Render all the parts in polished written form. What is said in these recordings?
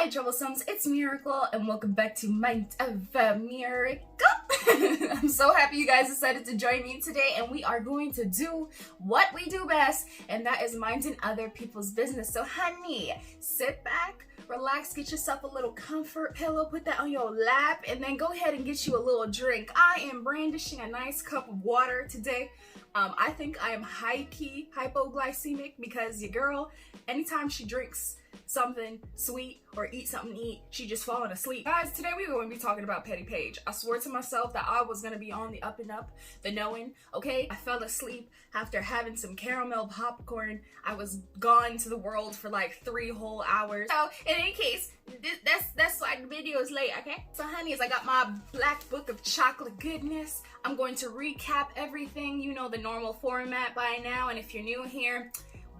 My Troublesomes, it's Miracle, and welcome back to Mind of Miracle. I'm so happy you guys decided to join me today, and we are going to do what we do best, and that is minding other people's business. So honey, sit back, relax, get yourself a little comfort pillow, put that on your lap, and then go ahead and get you a little drink. I am brandishing a nice cup of water today. I think I am high-key hypoglycemic because your girl, anytime she drinks something sweet or eat something to eat, she just falling asleep. Guys, today we're going to be talking about Petty Paige. I swore to myself that I was going to be on the up and up, the knowing, okay? I fell asleep after having some caramel popcorn. I was gone to the world for like 3 whole hours. So in any case, that's why the video is late, okay? So honeys, I got my black book of chocolate goodness. I'm going to recap everything. You know the normal format by now, and if you're new here,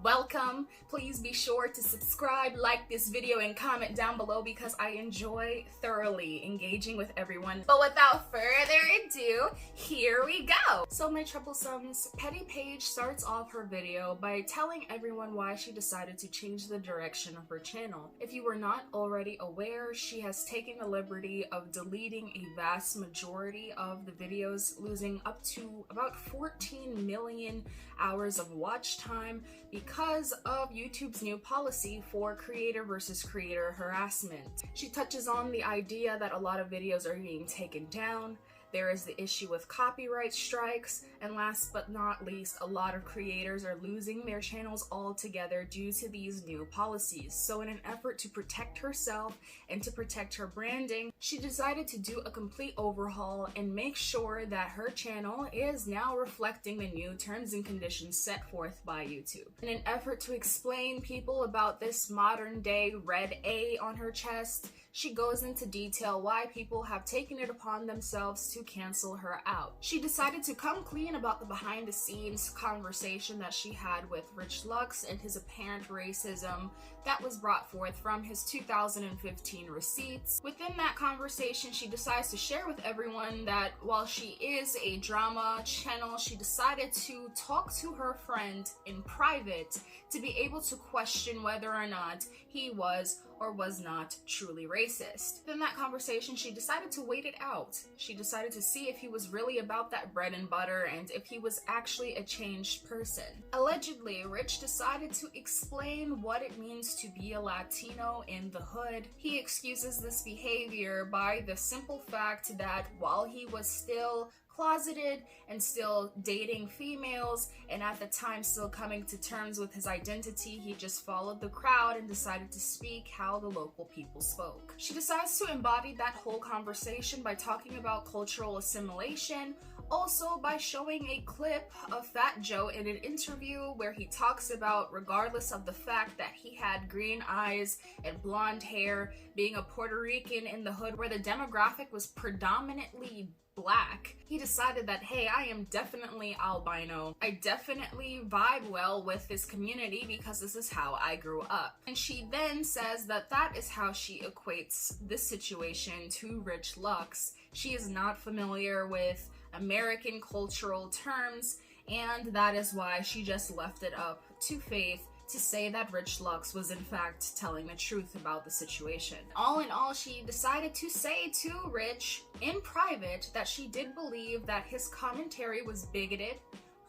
welcome. Please be sure to subscribe, like this video, and comment down below because I enjoy thoroughly engaging with everyone. But without further ado, here we go. So my Troublesomes, Petty Paige starts off her video by telling everyone why she decided to change the direction of her channel. If you were not already aware, she has taken the liberty of deleting a vast majority of the videos, losing up to about 14 million hours of watch time because of YouTube's new policy for creator versus creator harassment. She touches on the idea that a lot of videos are being taken down. There is the issue with copyright strikes, and last but not least, a lot of creators are losing their channels altogether due to these new policies. So in an effort to protect herself and to protect her branding, she decided to do a complete overhaul and make sure that her channel is now reflecting the new terms and conditions set forth by YouTube. In an effort to explain people about this modern day red A on her chest, she goes into detail why people have taken it upon themselves to cancel her out. She decided to come clean about the behind the scenes conversation that she had with Rich Lux and his apparent racism that was brought forth from his 2015 receipts. Within that conversation, she decides to share with everyone that while she is a drama channel, she decided to talk to her friend in private to be able to question whether or not he was or was not truly racist. In that conversation, she decided to wait it out. She decided to see if he was really about that bread and butter and if he was actually a changed person. Allegedly, Rich decided to explain what it means to be a Latino in the hood. He excuses this behavior by the simple fact that while he was still closeted and still dating females, and at the time still coming to terms with his identity, he just followed the crowd and decided to speak how the local people spoke. She decides to embody that whole conversation by talking about cultural assimilation, also by showing a clip of Fat Joe in an interview where he talks about, regardless of the fact that he had green eyes and blonde hair, being a Puerto Rican in the hood where the demographic was predominantly Black, he decided that, hey, I am definitely albino. I definitely vibe well with this community because this is how I grew up. And she then says that that is how she equates this situation to Rich Lux. She is not familiar with American cultural terms, and that is why she just left it up to Faith to say that Rich Lux was in fact telling the truth about the situation. All in all, she decided to say to Rich in private that she did believe that his commentary was bigoted,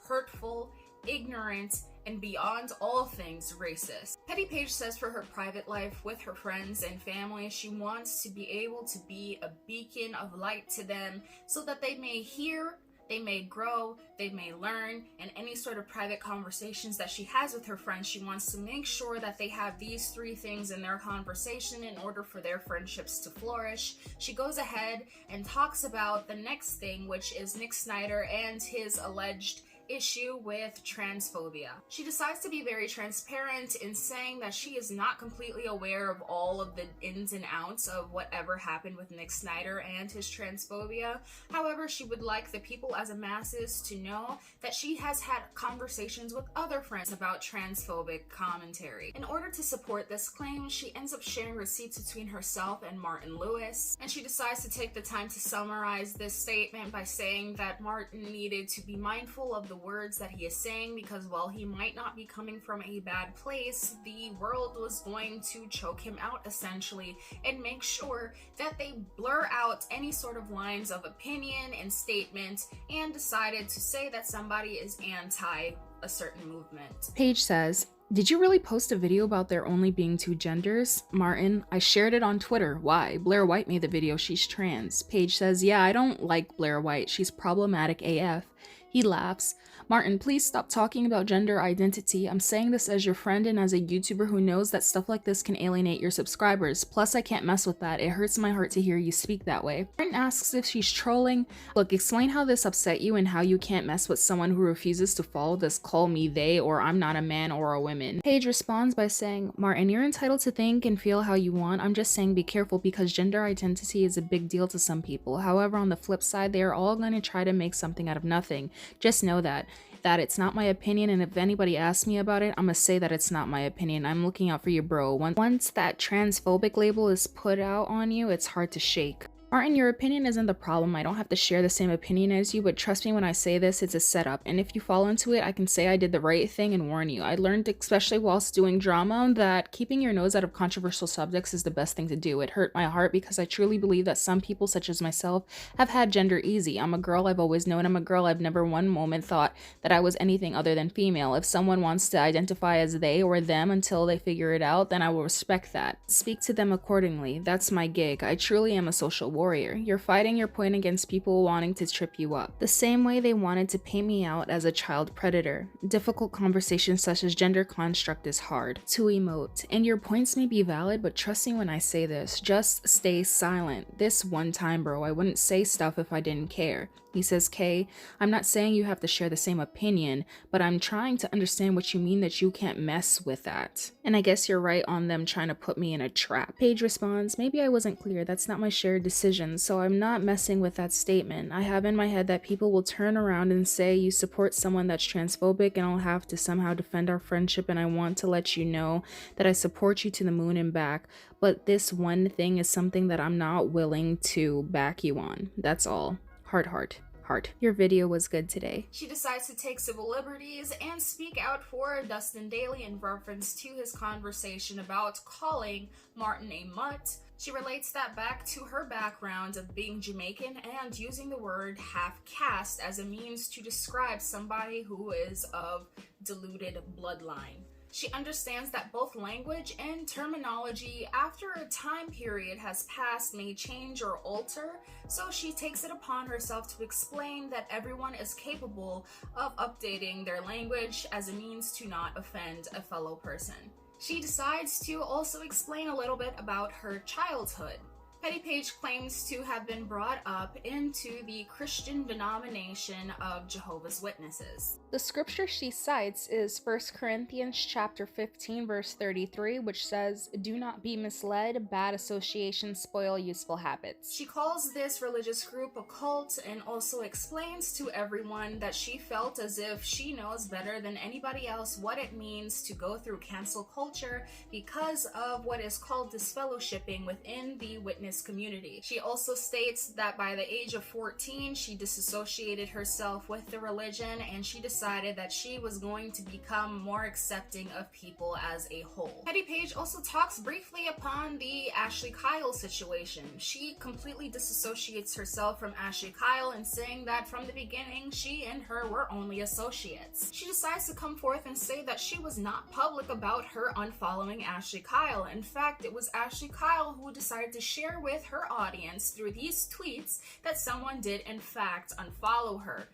hurtful, ignorant, and beyond all things racist. Petty Paige says for her private life with her friends and family, she wants to be able to be a beacon of light to them so that they may hear, they may grow, they may learn, and any sort of private conversations that she has with her friends, she wants to make sure that they have these 3 things in their conversation in order for their friendships to flourish. She goes ahead and talks about the next thing, which is Nick Snyder and his alleged issue with transphobia. She decides to be very transparent in saying that she is not completely aware of all of the ins and outs of whatever happened with Nick Snyder and his transphobia. However, she would like the people as a masses to know that she has had conversations with other friends about transphobic commentary. In order to support this claim, she ends up sharing receipts between herself and Martin Lewis, and she decides to take the time to summarize this statement by saying that Martin needed to be mindful of the words that he is saying, because while he might not be coming from a bad place, the world was going to choke him out essentially and make sure that they blur out any sort of lines of opinion and statement, and decided to say that somebody is anti a certain movement. Paige says, "Did you really post a video about there only being 2 genders? Martin, I shared it on Twitter. Why? Blair White made the video. She's trans." Paige says, "Yeah, I don't like Blair White. She's problematic AF." He laughs. "Martin, please stop talking about gender identity. I'm saying this as your friend and as a YouTuber who knows that stuff like this can alienate your subscribers. Plus, I can't mess with that. It hurts my heart to hear you speak that way." Martin asks if she's trolling. "Look, explain how this upset you and how you can't mess with someone who refuses to follow this call me they or I'm not a man or a woman." Paige responds by saying, "Martin, you're entitled to think and feel how you want. I'm just saying be careful because gender identity is a big deal to some people. However, on the flip side, they are all going to try to make something out of nothing. Just know that it's not my opinion, and if anybody asks me about it, I'm gonna say that it's not my opinion. I'm looking out for you, bro. Once that transphobic label is put out on you, it's hard to shake." Martin, your opinion isn't the problem. I don't have to share the same opinion as you, but trust me when I say this, it's a setup. And if you fall into it, I can say I did the right thing and warn you. I learned, especially whilst doing drama, that keeping your nose out of controversial subjects is the best thing to do. It hurt my heart because I truly believe that some people, such as myself, have had gender easy. I'm a girl, I've always known I'm a girl. I've never one moment thought that I was anything other than female. If someone wants to identify as they or them until they figure it out, then I will respect that. Speak to them accordingly. That's my gig. I truly am a social warrior. You're fighting your point against people wanting to trip you up, the same way they wanted to paint me out as a child predator. Difficult conversations such as gender construct is hard to emote, and your points may be valid, but trust me when I say this, just stay silent. This one time, bro, I wouldn't say stuff if I didn't care." He says, "Kay, I'm not saying you have to share the same opinion, but I'm trying to understand what you mean that you can't mess with that. And I guess you're right on them trying to put me in a trap." Paige responds, "Maybe I wasn't clear. That's not my shared decision, so I'm not messing with that statement. I have in my head that people will turn around and say you support someone that's transphobic and I'll have to somehow defend our friendship, and I want to let you know that I support you to the moon and back, but this one thing is something that I'm not willing to back you on. That's all. Heart. Your video was good today." She decides to take civil liberties and speak out for Dustin Daly in reference to his conversation about calling Martin a mutt. She relates that back to her background of being Jamaican and using the word half-caste as a means to describe somebody who is of diluted bloodline. She understands that both language and terminology after a time period has passed may change or alter, so she takes it upon herself to explain that everyone is capable of updating their language as a means to not offend a fellow person. She decides to also explain a little bit about her childhood. Petty Paige claims to have been brought up into the Christian denomination of Jehovah's Witnesses. The scripture she cites is 1 Corinthians chapter 15 verse 33, which says, "Do not be misled, bad associations spoil useful habits." She calls this religious group a cult and also explains to everyone that she felt as if she knows better than anybody else what it means to go through cancel culture because of what is called disfellowshipping within the witness community. She also states that by the age of 14, she disassociated herself with the religion and she decided that she was going to become more accepting of people as a whole. Petty Paige also talks briefly upon the Ashley Kyle situation. She completely disassociates herself from Ashley Kyle and saying that from the beginning, she and her were only associates. She decides to come forth and say that she was not public about her unfollowing Ashley Kyle. In fact, it was Ashley Kyle who decided to share with her audience through these tweets that someone did in fact unfollow her.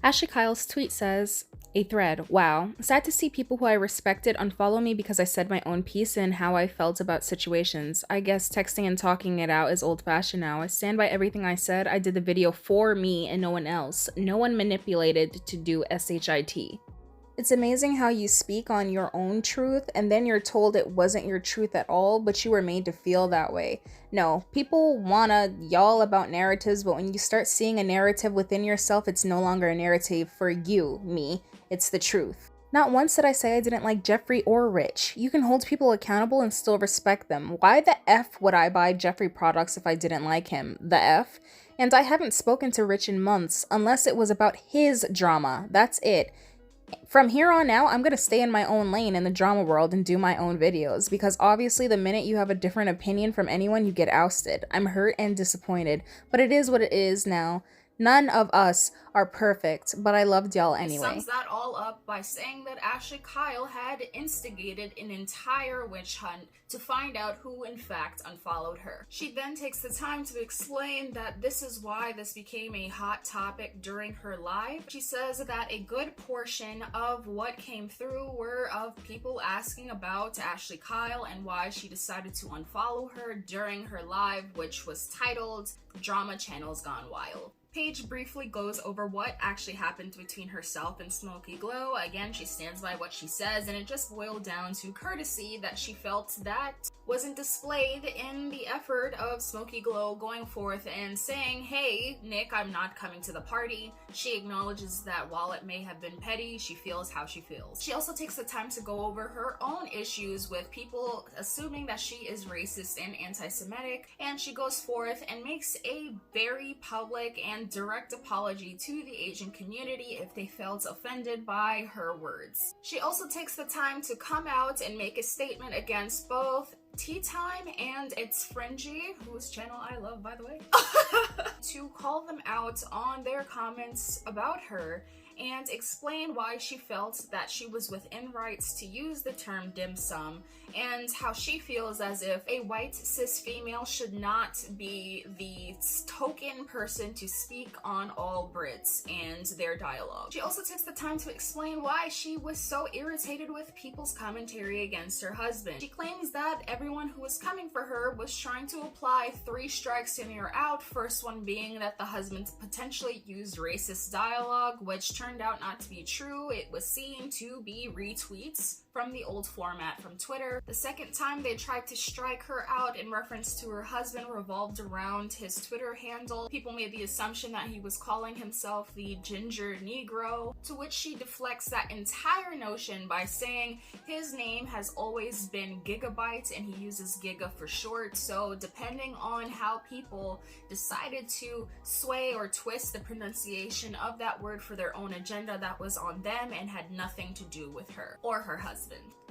Ashley Kyle's tweet says, a thread, "Wow, sad to see people who I respected unfollow me because I said my own piece and how I felt about situations. I guess texting and talking it out is old-fashioned now. I stand by everything I said. I did the video for me and no one else. No one manipulated to do SHIT. It's amazing how you speak on your own truth and then you're told it wasn't your truth at all, but you were made to feel that way. No, people wanna y'all about narratives, but when you start seeing a narrative within yourself, it's no longer a narrative for you, me. It's the truth." Not once did I say I didn't like Jeffree or Rich. You can hold people accountable and still respect them. Why the F would I buy Jeffree products if I didn't like him? The F? And I haven't spoken to Rich in months, unless it was about his drama. That's it. From here on out, I'm gonna stay in my own lane in the drama world and do my own videos, because obviously the minute you have a different opinion from anyone, you get ousted. I'm hurt and disappointed, but it is what it is now. None of us are perfect, but I loved y'all anyway. He sums that all up by saying that Ashley Kyle had instigated an entire witch hunt to find out who in fact unfollowed her. She then takes the time to explain that this is why this became a hot topic during her live. She says that a good portion of what came through were of people asking about Ashley Kyle and why she decided to unfollow her during her live, which was titled Drama Channels Gone Wild. Paige briefly goes over what actually happened between herself and Smokey Glow. Again, she stands by what she says, and it just boiled down to courtesy that she felt that wasn't displayed in the effort of Smokey Glow going forth and saying, hey, Nick, I'm not coming to the party. She acknowledges that while it may have been petty, she feels how she feels. She also takes the time to go over her own issues with people assuming that she is racist and anti-Semitic, and she goes forth and makes a very public and direct apology to the Asian community if they felt offended by her words. She also takes the time to come out and make a statement against both Tea Time and It's Fringy, whose channel I love, by the way, to call them out on their comments about her and explain why she felt that she was within rights to use the term dim sum, and how she feels as if a white cis female should not be the token person to speak on all Brits and their dialogue. She also takes the time to explain why she was so irritated with people's commentary against her husband. She claims that everyone who was coming for her was trying to apply 3 strikes and you're out, first one being that the husband potentially used racist dialogue, which turned out not to be true. It was seen to be retweets from the old format from Twitter. The second time they tried to strike her out in reference to her husband revolved around his Twitter handle. People made the assumption that he was calling himself the Ginger Negro, to which she deflects that entire notion by saying his name has always been Gigabyte and he uses Giga for short, so depending on how people decided to sway or twist the pronunciation of that word for their own agenda, that was on them and had nothing to do with her or her husband.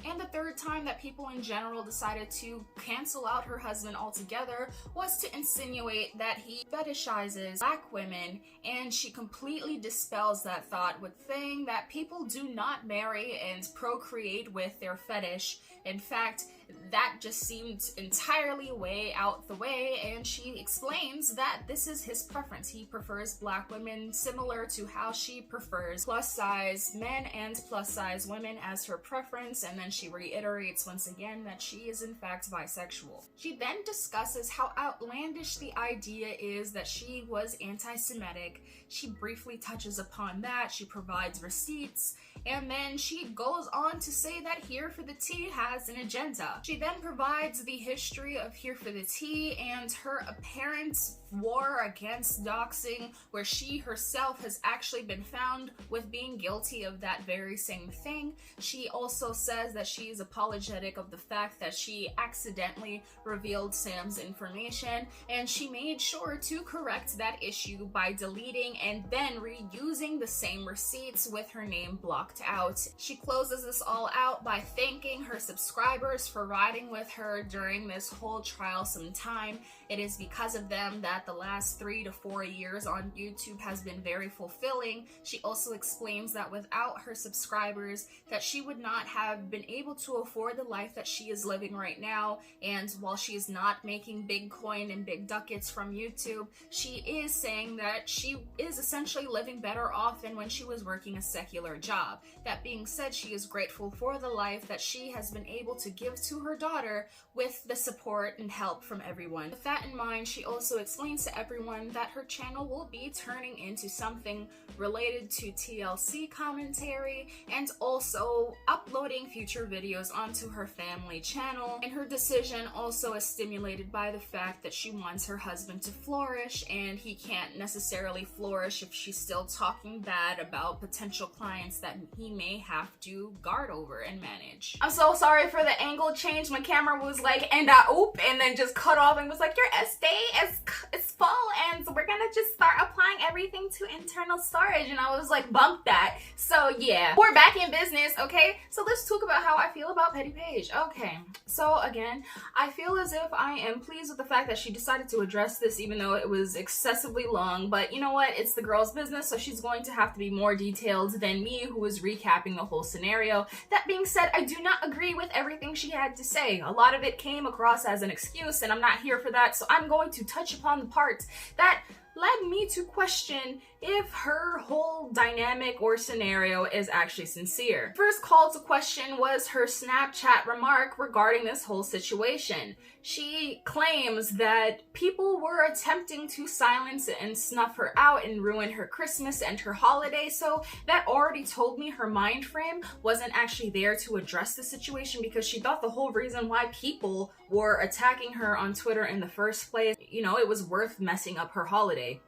And the third time that people in general decided to cancel out her husband altogether was to insinuate that he fetishizes black women, and she completely dispels that thought with saying that people do not marry and procreate with their fetish. In fact, that just seemed entirely way out the way, and she explains that this is his preference. He prefers black women similar to how she prefers plus size men and plus size women as her preference, and then she reiterates once again that she is in fact bisexual. She then discusses how outlandish the idea is that she was anti-Semitic. She briefly touches upon that, she provides receipts, and then she goes on to say that Here for the Tea has an agenda. She then provides the history of Here for the Tea and her apparent war against doxing, where she herself has actually been found with being guilty of that very same thing. She also says that she is apologetic of the fact that she accidentally revealed Sam's information, and she made sure to correct that issue by deleting and then reusing the same receipts with her name blocked out. She closes this all out by thanking her subscribers for riding with her during this whole trialsome time. It is because of them that the last 3 to 4 years on YouTube has been very fulfilling. She also explains that without her subscribers, that she would not have been able to afford the life that she is living right now. And while she is not making big coin and big ducats from YouTube, she is saying that she is essentially living better off than when she was working a secular job. That being said, she is grateful for the life that she has been able to give to her daughter with the support and help from everyone. With that in mind, she also explains to everyone that her channel will be turning into something related to TLC commentary and also uploading future future videos onto her family channel, and her decision also is stimulated by the fact that she wants her husband to flourish, and he can't necessarily flourish if she's still talking bad about potential clients that he may have to guard over and manage. I'm so sorry for the angle change. My camera was like, and then just cut off and was like, your SD is full, and we're gonna just start applying everything to internal storage. And I was like, bump that. So yeah, we're back in business, okay? So let's talk about how I feel about Petty Paige. Okay, so again, I feel as if I am pleased with the fact that she decided to address this, even though it was excessively long. But you know what? It's the girl's business, so she's going to have to be more detailed than me, who was recapping the whole scenario. That being said, I do not agree with everything she had to say. A lot of it came across as an excuse, and I'm not here for that, so I'm going to touch upon the parts that led me to question if her whole dynamic or scenario is actually sincere. First call to question was her Snapchat remark regarding this whole situation. She claims that people were attempting to silence and snuff her out and ruin her Christmas and her holiday, so that already told me her mind frame wasn't actually there to address the situation, because she thought the whole reason why people were attacking her on Twitter in the first place, you know, it was worth messing up her holiday.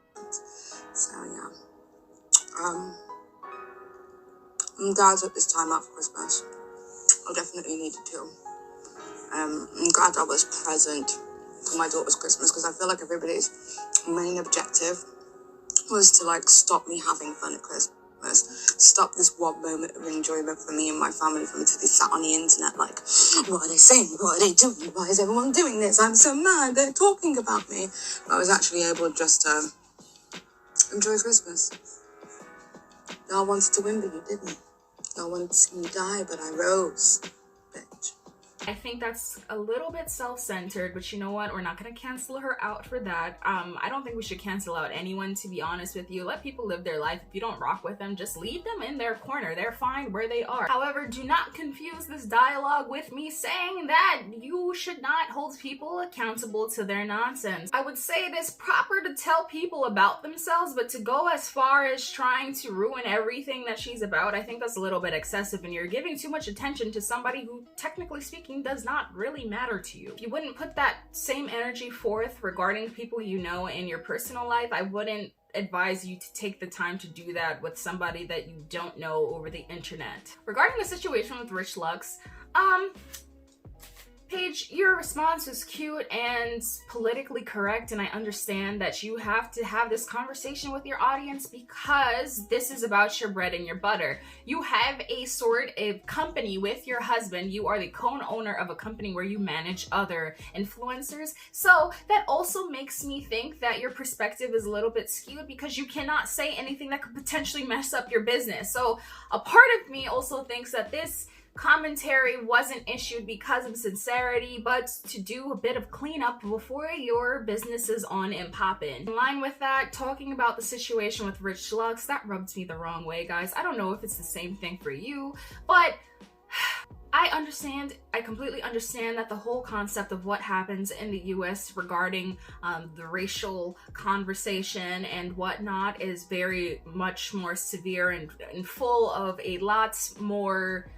So yeah, I'm glad at this time after Christmas. I definitely needed to. I'm glad I was present for my daughter's Christmas, because I feel like everybody's main objective was to like stop me having fun at Christmas, stop this one moment of enjoyment for me and my family from to be sat on the internet like, what are they saying? What are they doing? Why is everyone doing this? I'm so mad. They're talking about me. I was actually able just to enjoy Christmas. Y'all wanted to win, but you didn't. Y'all wanted to see me die, but I rose, bitch. I think that's a little bit self-centered, but you know what? We're not going to cancel her out for that. I don't think we should cancel out anyone, to be honest with you. Let people live their life. If you don't rock with them, just leave them in their corner. They're fine where they are. However, do not confuse this dialogue with me saying that you should not hold people accountable to their nonsense. I would say it is proper to tell people about themselves, but to go as far as trying to ruin everything that she's about, I think that's a little bit excessive, and you're giving too much attention to somebody who, technically speaking, does not really matter to you. If you wouldn't put that same energy forth regarding people you know in your personal life, I wouldn't advise you to take the time to do that with somebody that you don't know over the internet. Regarding the situation with Rich Lux, Paige, your response was cute and politically correct, and I understand that you have to have this conversation with your audience because this is about your bread and your butter. You have a sort of company with your husband. You are the co-owner of a company where you manage other influencers. So that also makes me think that your perspective is a little bit skewed, because you cannot say anything that could potentially mess up your business. So a part of me also thinks that this commentary wasn't issued because of sincerity, but to do a bit of cleanup before your business is on and poppin'. In line with that, talking about the situation with Rich Lux, that rubs me the wrong way, guys. I don't know if it's the same thing for you, but I completely understand that the whole concept of what happens in the US regarding the racial conversation and whatnot is very much more severe and full of a lot more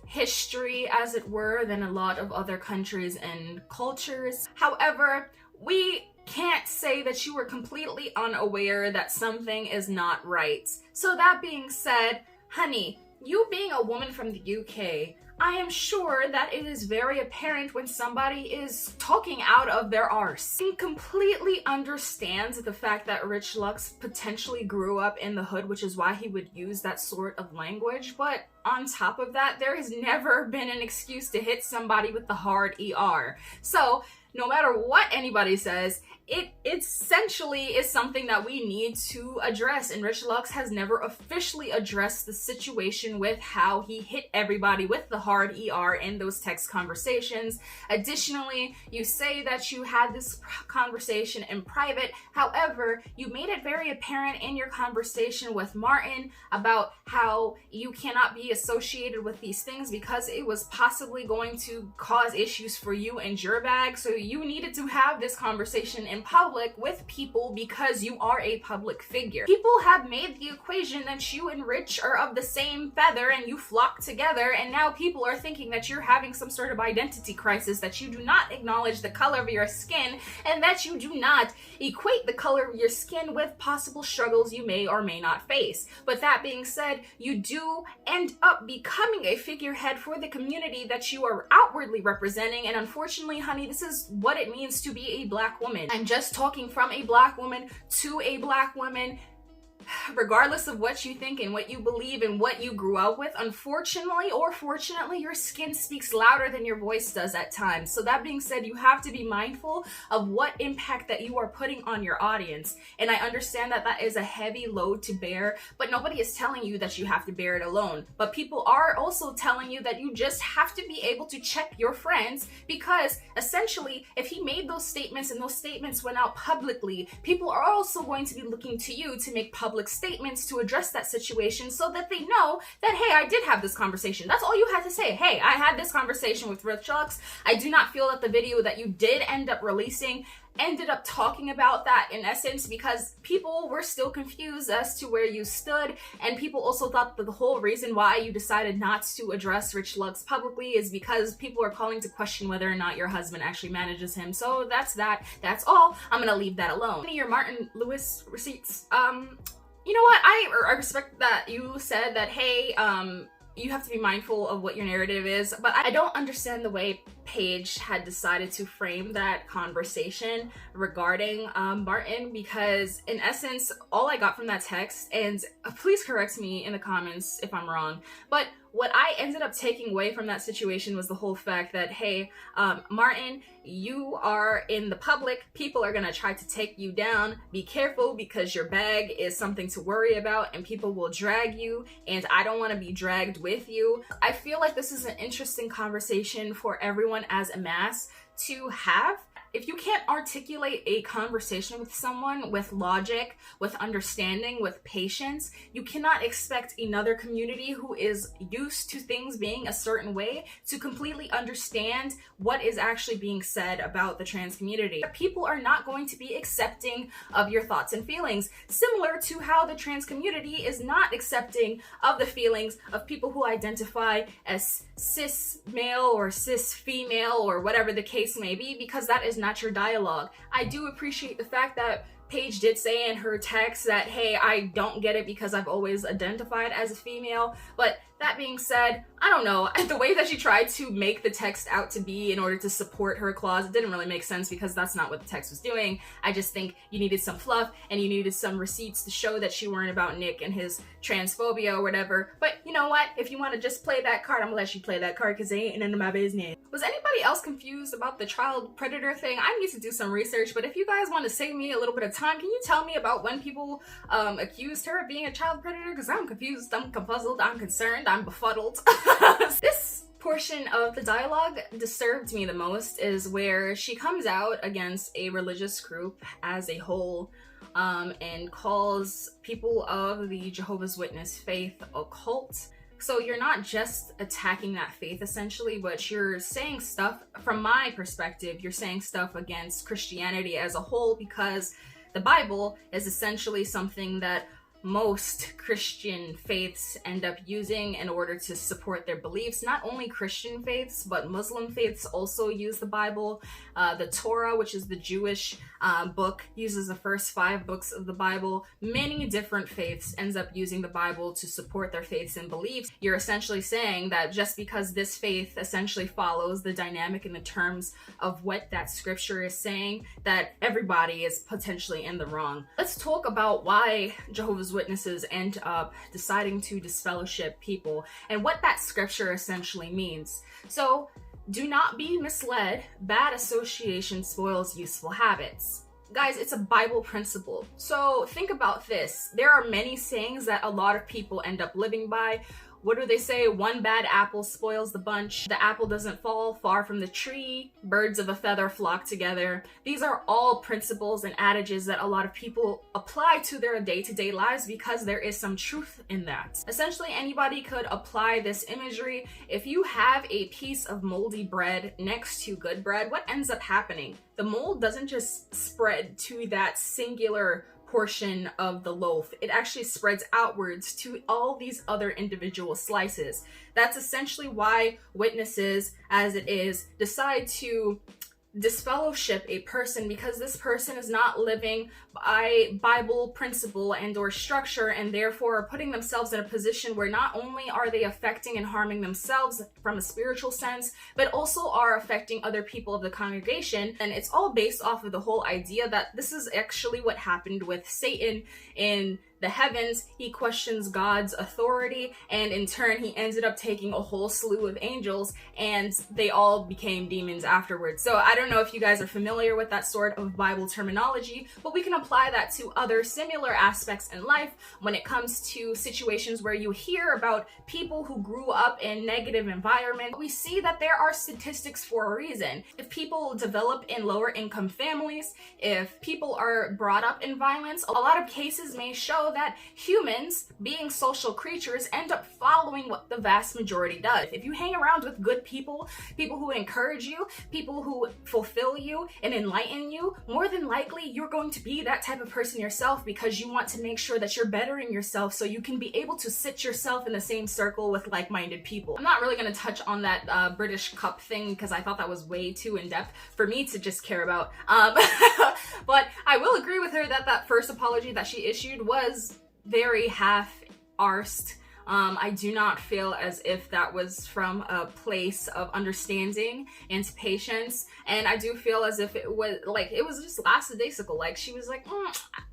history, as it were, than a lot of other countries and cultures. However, we can't say that you were completely unaware that something is not right. So that being said, honey, you being a woman from the UK, I am sure that it is very apparent when somebody is talking out of their arse. He completely understands the fact that Rich Lux potentially grew up in the hood, which is why he would use that sort of language. But on top of that, there has never been an excuse to hit somebody with the hard ER. So no matter what anybody says, it essentially is something that we need to address, and Rich Lux has never officially addressed the situation with how he hit everybody with the hard ER in those text conversations. Additionally, you say that you had this conversation in private. However, you made it very apparent in your conversation with Martin about how you cannot be associated with these things because it was possibly going to cause issues for you and your bag. So you needed to have this conversation in public with people because you are a public figure. People have made the equation that you and Rich are of the same feather and you flock together, and now people are thinking that you're having some sort of identity crisis, that you do not acknowledge the color of your skin, and that you do not equate the color of your skin with possible struggles you may or may not face. But that being said, you do end up becoming a figurehead for the community that you are outwardly representing, and unfortunately, honey, this is what it means to be a black woman. I'm just talking from a black woman to a black woman. Regardless of what you think and what you believe and what you grew up with, unfortunately or fortunately, your skin speaks louder than your voice does at times. So that being said, you have to be mindful of what impact that you are putting on your audience. And I understand that that is a heavy load to bear, but nobody is telling you that you have to bear it alone. But people are also telling you that you just have to be able to check your friends, because essentially, if he made those statements and those statements went out publicly, people are also going to be looking to you to make public statements to address that situation, so that they know that, hey, I did have this conversation. That's all you had to say. Hey, I had this conversation with Rich Lux. I do not feel that the video that you did end up releasing ended up talking about that in essence, because people were still confused as to where you stood, and people also thought that the whole reason why you decided not to address Rich Lux publicly is because people are calling to question whether or not your husband actually manages him. So that's that. That's all. I'm gonna leave that alone. Your Martin Lewis receipts. You know what? I respect that you said that, hey, you have to be mindful of what your narrative is, but I don't understand the way Paige had decided to frame that conversation regarding Martin, because in essence, all I got from that text, and please correct me in the comments if I'm wrong, but what I ended up taking away from that situation was the whole fact that, hey, Martin, you are in the public. People are going to try to take you down. Be careful, because your bag is something to worry about and people will drag you, and I don't want to be dragged with you. I feel like this is an interesting conversation for everyone as a mass to have. If you can't articulate a conversation with someone with logic, with understanding, with patience, you cannot expect another community who is used to things being a certain way to completely understand what is actually being said about the trans community. People are not going to be accepting of your thoughts and feelings, similar to how the trans community is not accepting of the feelings of people who identify as cis male or cis female or whatever the case may be, because that is not your dialogue. I do appreciate the fact that Paige did say in her text that, hey, I don't get it because I've always identified as a female, but that being said, I don't know, the way that she tried to make the text out to be in order to support her clause, it didn't really make sense, because that's not what the text was doing. I just think you needed some fluff and you needed some receipts to show that you weren't about Nick and his transphobia or whatever. But you know what? If you want to just play that card, I'm gonna let you play that card, because it ain't none of my business. Was anybody else confused about the child predator thing? I need to do some research, but if you guys want to save me a little bit of time, can you tell me about when people accused her of being a child predator? Because I'm confused, I'm confuzzled, I'm concerned, I'm befuddled. This portion of the dialogue disturbed me the most is where she comes out against a religious group as a whole, and calls people of the Jehovah's Witness faith a cult. So you're not just attacking that faith essentially, but you're saying stuff, from my perspective, you're saying stuff against Christianity as a whole, because the Bible is essentially something that most Christian faiths end up using in order to support their beliefs. Not only Christian faiths, but Muslim faiths also use the Bible. The Torah, which is the Jewish book, uses the first 5 books of the Bible. Many different faiths ends up using the Bible to support their faiths and beliefs. You're essentially saying that just because this faith essentially follows the dynamic and the terms of what that scripture is saying, that everybody is potentially in the wrong. Let's talk about why Jehovah's Witnesses end up deciding to disfellowship people and what that scripture essentially means. So, do not be misled. Bad association spoils useful habits. Guys, it's a Bible principle. So think about this. There are many sayings that a lot of people end up living by. what do they say? One bad apple spoils the bunch. The apple doesn't fall far from the tree. Birds of a feather flock together. These are all principles and adages that a lot of people apply to their day-to-day lives because there is some truth in that. Essentially, anybody could apply this imagery. If you have a piece of moldy bread next to good bread, what ends up happening? The mold doesn't just spread to that singular portion of the loaf. It actually spreads outwards to all these other individual slices. That's essentially why witnesses, as it is, decide to disfellowship a person, because this person is not living by Bible principle and or structure, and therefore are putting themselves in a position where not only are they affecting and harming themselves from a spiritual sense, but also are affecting other people of the congregation. And it's all based off of the whole idea that this is actually what happened with Satan in the heavens. He questions God's authority, and in turn he ended up taking a whole slew of angels, and they all became demons afterwards. So I don't know if you guys are familiar with that sort of Bible terminology, but we can apply that to other similar aspects in life when it comes to situations where you hear about people who grew up in negative environments. We see that there are statistics for a reason. If people develop in lower income families, if people are brought up in violence, a lot of cases may show that humans, being social creatures, end up following what the vast majority does. If you hang around with good people, people who encourage you, people who fulfill you and enlighten you, more than likely you're going to be that type of person yourself, because you want to make sure that you're bettering yourself so you can be able to sit yourself in the same circle with like-minded people. I'm not really going to touch on that British cup thing because I thought that was way too in-depth for me to just care about. But I will agree with her that that first apology that she issued was very half-arsed. I do not feel as if that was from a place of understanding and patience, and I do feel as if it was just lackadaisical. Like, she was like,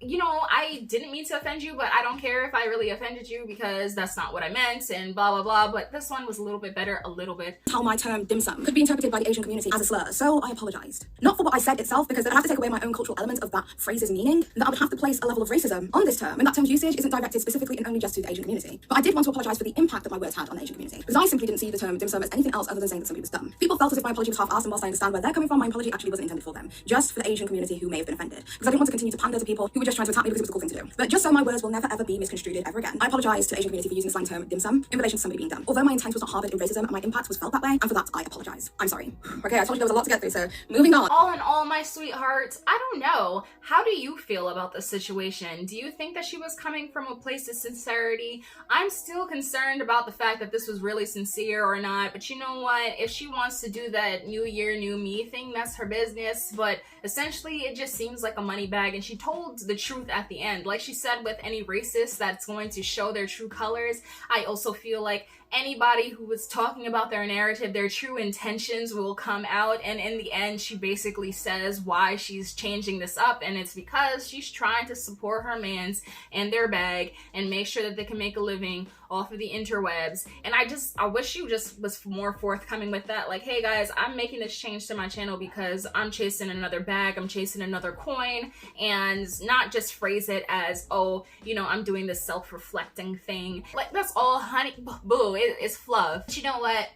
you know, I didn't mean to offend you, but I don't care if I really offended you because that's not what I meant, and blah blah blah. But this one was a little bit better, a little bit. How my term dim sum could be interpreted by the Asian community as a slur, so I apologized. Not for what I said itself, because then I'd have to take away my own cultural element of that phrase's meaning, that I would have to place a level of racism on this term, and that term's usage isn't directed specifically and only just to the Asian community. But I did want to apologize for the impact that my words had on the Asian community, because I simply didn't see the term dim sum as anything else other than saying that somebody was dumb. People felt as if my apology was half-assed, and whilst I understand where they're coming from, my apology actually wasn't intended for them, just for the Asian community who may have been offended, because I didn't want to continue to pander to people who were just trying to attack me because it was a cool thing to do. But just so my words will never ever be misconstrued ever again, I apologize to the Asian community for using the slang term dim sum in relation to somebody being dumb. Although my intent was not harbored in racism, my impact was felt that way, and for that I apologize. I'm sorry. Okay, I told you there was a lot to get through, so moving on. All in all, my sweethearts, I don't know. How do you feel about the situation? Do you think that she was coming from a place of sincerity? I'm still concerned about the fact that this was really sincere or not, but you know what? If she wants to do that new year, new me thing, that's her business, but essentially it just seems like a money bag, and she told the truth at the end. Like she said, with any racist that's going to show their true colors, I also feel like anybody who was talking about their narrative, their true intentions will come out, and in the end she basically says why she's changing this up, and it's because she's trying to support her mans and their bag and make sure that they can make a living off of the interwebs. And I wish you just was more forthcoming with that, like, hey guys, I'm making this change to my channel because I'm chasing another bag, I'm chasing another coin, and not just phrase it as, oh, you know, I'm doing this self-reflecting thing. Like, that's all honey boo, it's fluff. But you know what?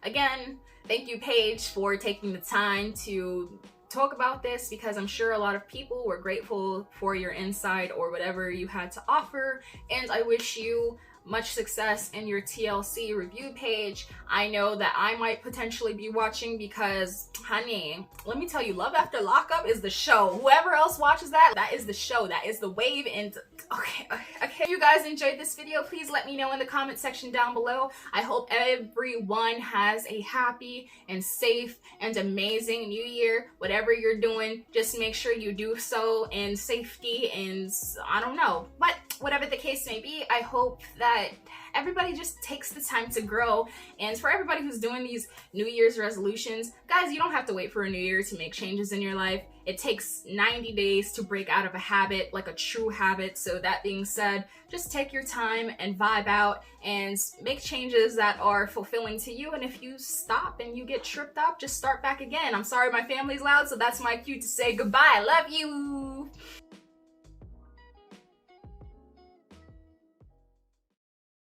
Again, thank you, Paige, for taking the time to talk about this, because I'm sure a lot of people were grateful for your insight or whatever you had to offer, and I wish you much success in your TLC review page. I know that I might potentially be watching because, honey, let me tell you, Love After Lockup is the show. Whoever else watches that, that is the show, that is the wave. And okay. If you guys enjoyed this video, please let me know in the comment section down below. I hope everyone has a happy and safe and amazing new year. Whatever you're doing, just make sure you do so in safety, and I don't know, but whatever the case may be, I hope that everybody just takes the time to grow. And for everybody who's doing these New Year's resolutions, guys, you don't have to wait for a new year to make changes in your life. It takes 90 days to break out of a habit, like a true habit. So that being said, just take your time and vibe out and make changes that are fulfilling to you. And if you stop and you get tripped up, just start back again. I'm sorry my family's loud, so that's my cue to say goodbye. I love you.